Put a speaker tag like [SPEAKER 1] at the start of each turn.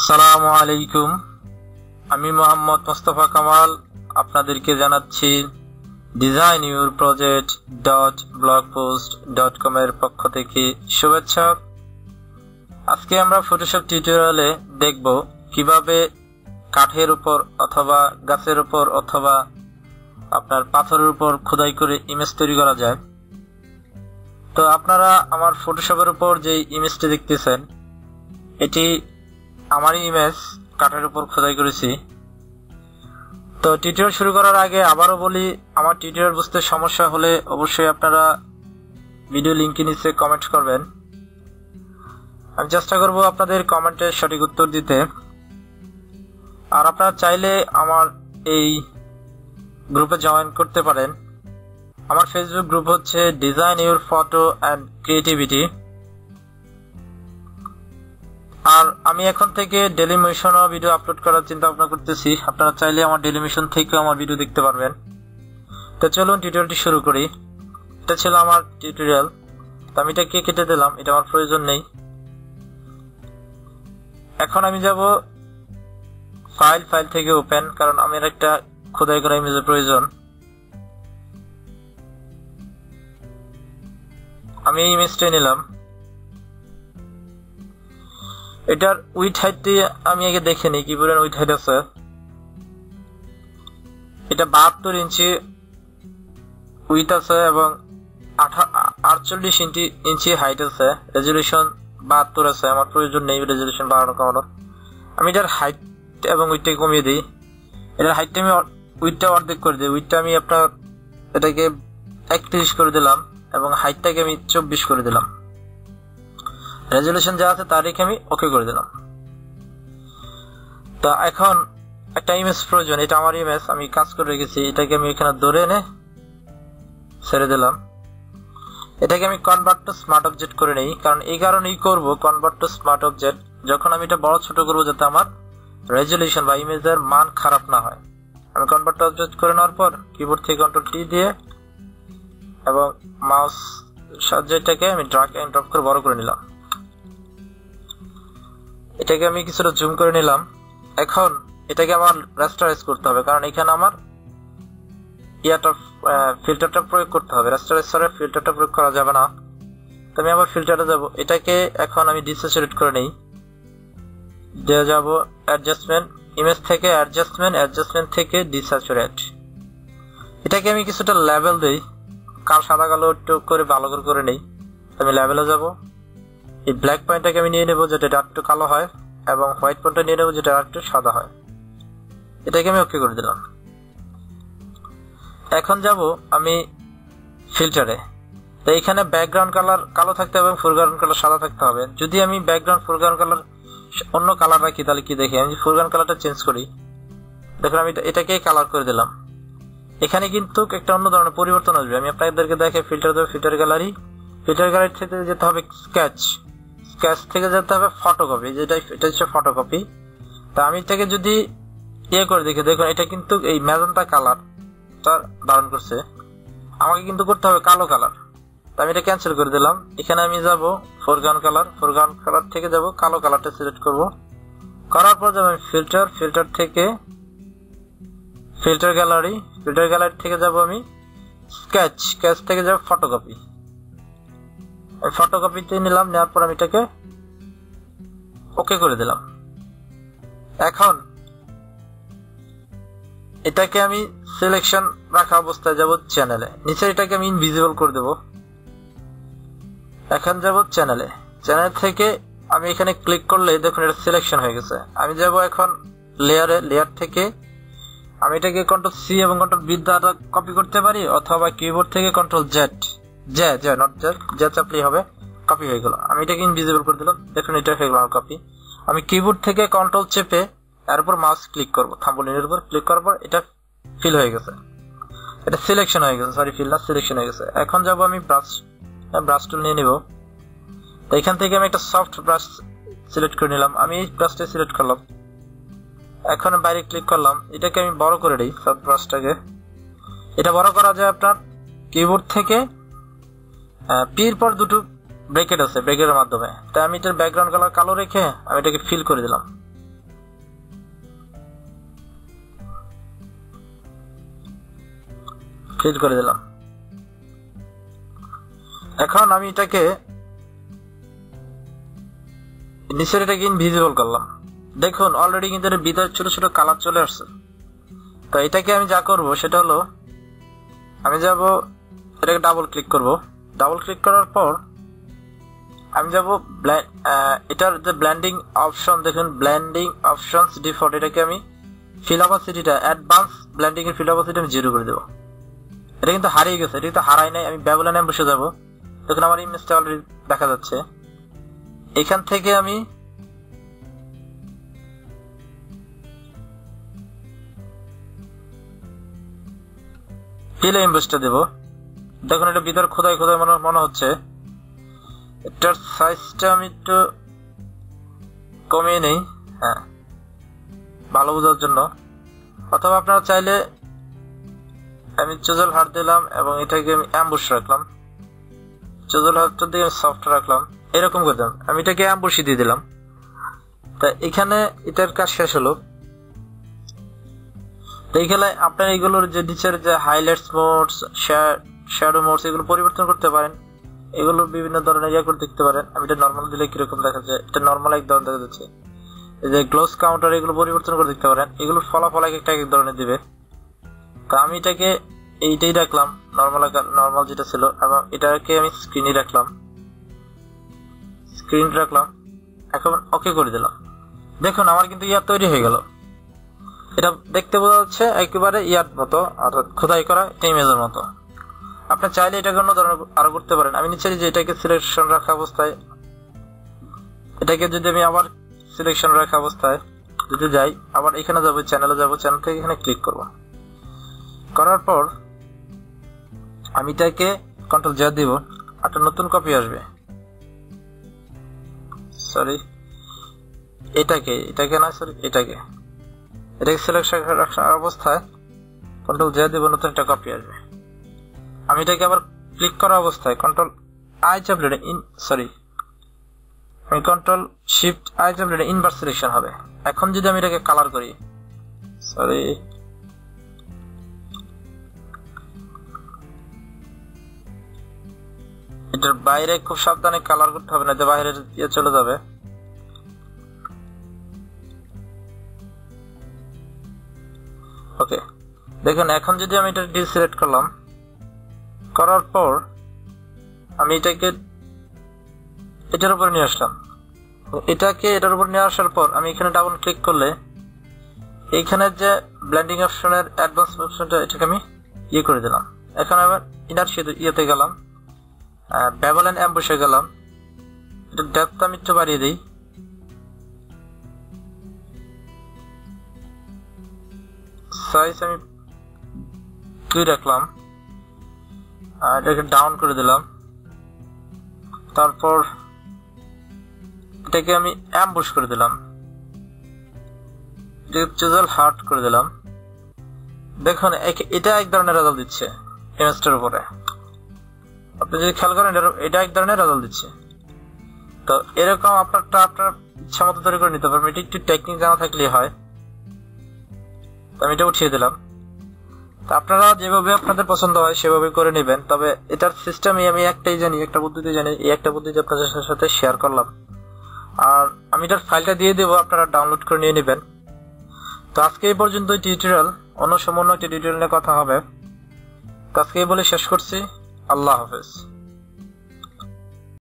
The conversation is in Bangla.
[SPEAKER 1] আসসালামু আলাইকুম। আমি মোহাম্মদ মোস্তফা কামাল আপনাদেরকে জানাচ্ছি designyourproject.blogpost.com এর পক্ষ থেকে শুভেচ্ছা। আজকে আমরা ফটোশপ টিউটোরিয়ালে দেখব কিভাবে কাঠের উপর অথবা গাছের উপর অথবা আপনার পাথরের উপর খোদাই করে ইমেজ তৈরি করা যায়। তো আপনারা আমার ফটোশপের উপর যে ইমেজটি দেখতেছেন এটি আমারই ইমেজ কাঠের উপর খোদাই করেছি। তো টিউটোরিয়াল শুরু করার আগে আবারও বলি, আমার টিউটোরিয়াল বুঝতে সমস্যা হলে অবশ্যই আপনারা ভিডিও লিংকের নিচে কমেন্ট করবেন। আমি চেষ্টা করব আপনাদের কমেন্টের সঠিক উত্তর দিতে। আর আপনারা চাইলে আমার এই গ্রুপে জয়েন করতে পারেন। আমার ফেসবুক গ্রুপ হচ্ছে design your photo and creativity. আর আমি এখন থেকে ডেইলি মিশনও ভিডিও আপলোড করার চিন্তা ভাবনা করতেছি। আপনারা চাইলে আমার ডেইলি মিশন থেকেও আমার ভিডিও দেখতে পারবেন। তো চলুন টিউটোরিয়ালটি শুরু করি। এটা ছিল আমার টিউটোরিয়াল। তো আমি এটাকে কেটে দিলাম, এটা আমার প্রয়োজন নেই। এখন আমি যাব ফাইল থেকে ওপেন, কারণ আমার একটা খোদাই করা ইমেজের প্রয়োজন। আমি এই ইমেজটা নিলাম। এটার উইথ হাইটটি আমি আগে দেখে নিই কি পরিমাণ উইথ হাইট আছে। এটা 72 ইঞ্চি উইথ আছে এবং 48 ইঞ্চি হাইট আছে। রেজুলেশন 72 আছে, আমার প্রয়োজন নেই রেজুলেশন বাড়ানো কমানোর। আমি এটার হাইট এবং উইথটাকে কমিয়ে দিই। এটার হাইটটা আমি উইথটা অর্ধেক করে দিই। উইথটা আমি আপনার এটাকে 31 করে দিলাম এবং হাইটটাকে আমি 24 করে দিলাম। রেজুলেশন যা আছে তার রেখে আমি ওকে করে দিলাম। তো এখন একটা ইমেজ প্রয়োজন। এটা আমার ইমেজ, আমি কাজ করে রেখেছি। এটাকে আমি এখানে ধরে এনে ছেড়ে দিলাম। এটাকে আমি কনভার্ট টু স্মার্ট অবজেক্ট করে নেই, কারণ এই কারণেই করব কনভার্ট টু স্মার্ট অবজেক্ট। যখন আমি এটা বড় ছোট করবো যাতে আমার রেজুলেশন বা ইমেজের মান খারাপ না হয়। আমি কনভার্ট টু অবজেক্ট করে নেওয়ার পর কিবোর্ড থেকে কন্ট্রোল টি দিয়ে এবং মাউস সাহায্যে এটাকে আমি ড্র্যাগ এন্ড ড্রপ করে বড় করে নিলাম। এটাকে আমি কিছুটা জুম করে নিলাম। এখন এটাকে আমার রাস্টারাইজ করতে হবে, কারণ এখানে আমার ফিল্টারটা প্রয়োগ করতে হবে। রাস্টারাইজ ছাড়া ফিল্টারটা প্রয়োগ করা যাবে না। তো আমি আবার ফিল্টারে যাব। এটাকে এখন আমি ডিস্যাচুরেট করে নেই। যাব অ্যাডজাস্টমেন্ট, ইমেজ থেকে অ্যাডজাস্টমেন্ট থেকে ডিস্যাচুরেট। এটাকে আমি কিছুটা লেভেল দেই, সাদা কালো একটু করে ভালো করে নেই। আমি লেভেলে যাব। এই ব্ল্যাক পয়েন্টটাকে আমি নিয়ে নেব যেটা একটু কালো হয় এবং হোয়াইট পয়েন্টটা নিয়ে নেব যেটা একটু সাদা হয়। এটাকে আমি ওকে করে দিলাম। এখন যাব আমি ফিল্টারে। তো এখানে ব্যাকগ্রাউন্ড কালার কালো থাকতে হবে এবং ফোরগ্রাউন্ড কালার সাদা থাকতে হবে। যদি আমি ব্যাকগ্রাউন্ড ফোরগ্রাউন্ড কালার অন্য কালার রাখি তাহলে কি দেখি, আমি ফোরগ্রাউন্ড কালারটা চেঞ্জ করি। দেখুন আমি এটাকে কালার করে দিলাম। এখানে কিন্তু একটা অন্য ধরনের পরিবর্তন আসবে। আমি আপনাদেরকে দেখে ফিল্টার দেবো, ফিল্টার গ্যালারি থেকে যেতে হবে স্কেচ থেকে যেতে হবে ফটোকপি, এটা হচ্ছে ফটোকপি। তা আমি এটাকে যদি করে দেখি, দেখুন এটা কিন্তু এই ম্যাজেন্টা কালার ধারণ করছে। আমাকে কিন্তু করতে হবে কালো কালার। তা আমি এটা ক্যান্সেল করে দিলাম। এখানে আমি যাব ফোরগ্রাউন্ড কালার থেকে যাব কালো কালারটা সিলেক্ট করব। করার পর যাবো আমি ফিল্টার থেকে ফিল্টার গ্যালারি থেকে যাব আমি স্কেচ থেকে যাব ফটোকপি। ফটোকপিতে নিলাম, নেওয়ার পর আমি এটাকে ওকে করে দিলাম। এখন এটাকে আমি সিলেকশন রাখা অবস্থায় যাব চ্যানেলে। নিচে এটাকে আমি ইনভিজিবল করে দেব। এখন যাব চ্যানেল থেকে আমি এখানে ক্লিক করলে দেখুন এটা সিলেকশন হয়ে গেছে। আমি যাব এখন লেয়ার থেকে আমি এটাকে কন্ট্রোল সি এবং কন্ট্রোল ভি দ্বারা কপি করতে পারি, অথবা কিবোর্ড থেকে কন্ট্রোল জেড চাপলেই হবে। কপি হয়ে গেল। আমি এটাকে ইনভিজিবল করে দিলাম। দেখুন এটা হয়ে গেল আমার কপি। আমি কিবোর্ড থেকে কন্ট্রোল চেপে এর উপর মাউস ক্লিক করব, থাম্বনেইলের উপর ক্লিক করার পর এটা ফিল হয়ে গেছে, এটা সিলেকশন হয়ে গেছে। সিলেকশন হয়ে গেছে। এখন যাব আমি ব্রাশ টুল নিয়ে নিব। তো এখান থেকে আমি একটা সফট ব্রাশ সিলেক্ট করে নিলাম। আমি এই ব্রাশটা সিলেক্ট করলাম। এখন বাইরে ক্লিক করলাম। এটাকে আমি বড় করে দিই সফট ব্রাশটাকে। এটা বড় করা যায় আপনার কিবোর্ড থেকে পির পর দুটো ব্র্যাকেট আছে, ব্র্যাকেটের মাধ্যমে। তাই আমি এটার ব্যাকগ্রাউন্ড কালার কালো রেখে আমি এটাকে ফিল করে দিলাম। ফিল করে দিলাম। এখন আমি এটাকে নিচের এটাকে ইনভিজিবল করলাম। দেখুন অলরেডি কিন্তু এর ভিতরে ছোট ছোট কালার চলে আসছে। তো এটাকে আমি যা করব সেটা হলো আমি যাব এটাকে ডাবল ক্লিক করব। ডাবল ক্লিক করার পর আমি যাব এটার যে ব্লেন্ডিং অপশন, দেখুন ব্লেন্ডিং অপশনস ডিফল্ট, এটাকে আমি ফিল অপাসিটিটা অ্যাডভান্স ব্লেন্ডিং এর ফিল অপাসিটি আমি 0 করে দেব। এটা কিন্তু হারিয়ে গেছে, এটা কিন্তু হারাই নাই। আমি ব্যাবলনে বসে যাব, দেখুন আমার ইমেজটা অলরেডি দেখা যাচ্ছে। এখান থেকে আমি ফিল ইমেজটা দেব। দেখুন এটা ভিতর খোদাই খোদাই মনে হচ্ছে। এটার সাইজটা আমি একটু কমিয়ে নেই, হ্যাঁ, ভালো বোঝার জন্য। অথবা আপনারা চাইলে আমি চোজল হার্ট দিলাম এবং এটাকে আমি অ্যাম্বুশ রাখলাম, চোজল হার্টটার দিকে সফট রাখলাম, এরকম করে দিলাম। আমি এটাকে অ্যাম্বুশই দিয়ে দিলাম। তা এখানে এটার কাজ শেষ হলো। তো এইখানে আপনার এইগুলোর যে নিচের যে হাইলাইটস মোডস, শ্যাডো মোডস, এগুলো পরিবর্তন করতে পারেন। এগুলো বিভিন্ন ধরনের ইয়া করে দেখতে পারেন। আমি এটা নর্মাল দিলে কিরকম দেখা যায়, এটা নর্মাল এক ধরনের দেখা যাচ্ছে। এই যে গ্লোস কাউন্টার, এগুলো পরিবর্তন করে দেখতে পারেন। এগুলোর ফলাফল এক ধরনের দিবে। তো আমি এটাকে এইটাই রাখলাম, নর্মাল যেটা ছিল, এবং এটাকে আমি স্ক্রিনে রাখলাম, স্ক্রিন রাখলাম। এখন ওকে করে দিলাম। দেখুন আমার কিন্তু ইয়ার তৈরি হয়ে গেল। এটা দেখতে বোঝা যাচ্ছে একেবারে ইয়ার মতো, অর্থাৎ খোদাই করা ইমেজের মতো। আপনি চাইলে এটাকে অন্য ধরনের আরো করতে পারেন। আমি নিচে যে এটাকে সিলেকশন রাখা অবস্থায়, এটাকে যদি আমি আবার সিলেকশন রাখা অবস্থায় যদি যাই, আবার এখানে যাবো, চ্যানেলে যাবো, চ্যানেল থেকে এখানে ক্লিক করব। করার পর আমি এটাকে কন্ট্রোল জে দিব, একটা নতুন কপি আসবে। সরি, এটাকে না, সরি এটাকে সিলেকশন রাখা অবস্থায় কন্ট্রোল জে দিব, নতুন একটা কপি আসবে। আমি এটাকে আবার ক্লিক করা অবস্থায় কন্ট্রোল আই চাপলে আমি কন্ট্রোল শিফট আই চাপলে ইনভার্স সিলেকশন হবে। এখন যদি আমি এটাকে কালার করি, সরি, এটার বাইরে খুব সাবধানে কালার করতে হবে, না যে বাইরে চলে যাবে। ওকে, দেখুন এখন যদি আমি এটা ডিসিলেক্ট করলাম, করার পর আমি এটাকে এটার উপর নিয়ে আসলাম। এটার উপর নিয়ে আসার পর আমি এখানে ডাবল ক্লিক করলে এইখানে যে ব্লেন্ডিং অপশনের অ্যাডভান্স অপশনটা, এটাকে আমি ইয়ে করে দিলাম। এখন আবার ইনার ইয়েতে গেলাম, ব্যাবলন অ্যাম্বুশে গেলাম। এটা ডেপথ আমি একটু বাড়িয়ে দিই, সাইজ আমি 2 রাখলাম, আর এটাকে ডাউন করে দিলাম। তারপর এটাকে আমি অ্যাম্বুশ করে দিলাম, এটাকে চিজল হার্ট করে দিলাম। দেখুন এটা এক ধরনের রেজাল্ট দিচ্ছে ইমেজটার উপরে। আপনি যদি খেয়াল করেন এটা এক ধরনের রেজাল্ট দিচ্ছে। তো এরকম আপনার ইচ্ছা মতো তৈরি করে নিতে পারবেন। এটা একটু টেকনিক জানা থাকলেই হয়। আমি এটা উঠিয়ে দিলাম। আপনারা যেভাবে আপনাদের পছন্দ হয় সেভাবে করে নেবেন। তবে এটার সিস্টেমে আমি একটা পদ্ধতি জানি, এই একটা পদ্ধতি আপনাদের সাথে শেয়ার করলাম। আর আমি এটার ফাইলটা দিয়ে দেবো, আপনারা ডাউনলোড করে নিয়ে নেবেন। তো আজকে এই পর্যন্ত টিউটোরিয়াল, অন্য সময় একটি টিউটোরিয়াল নিয়ে কথা হবে। তো আজকে এই বলে শেষ করছি। আল্লাহ হাফেজ।